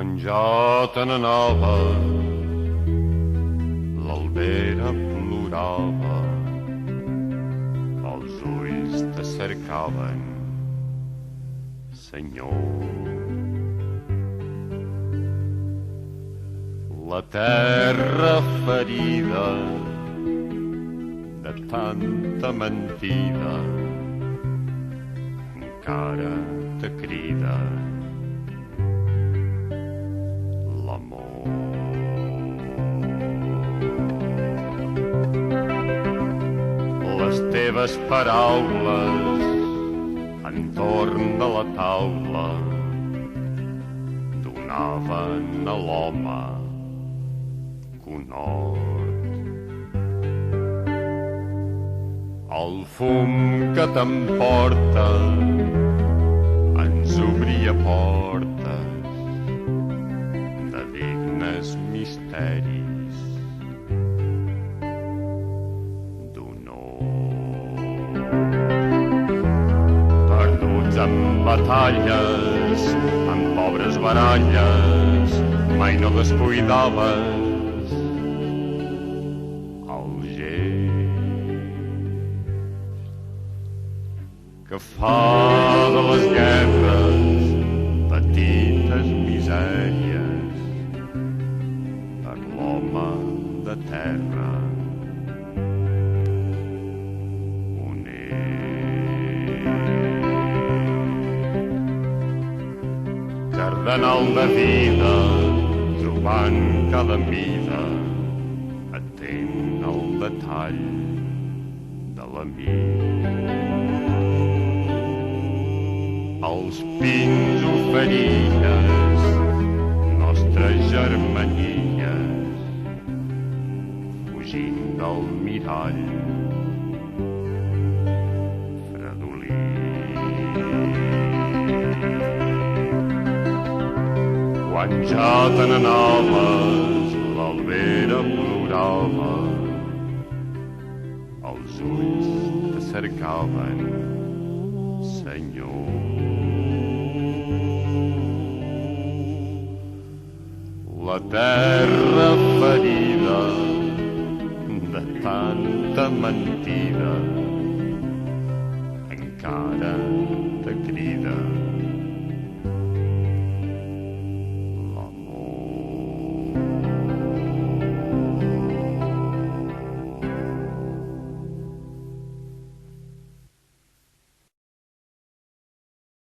Quan jo te n'anava, l'albera plorava, els ulls te cercaven, Senyor. La terra ferida de tanta mentida encara te crida l'amor. Les teves paraules entorn de la taula donaven a l'home conhort. El fum que t'emporta ens obria portes de dignes misteris d'honor. Perduts en batalles, en pobres baralles, mai no descuidaves que fa de les guerres petites misèries per l'home de terra honest. Cardenal de vida, trobant cada mida, atent al detall de l'amic. Els pins oferies, nostres germanilles, fugint del mirall fredolí. Quan ja te n'anaves, l'albera plorava, els ulls te cercaven, Senyor. La terra ferida de tanta mentida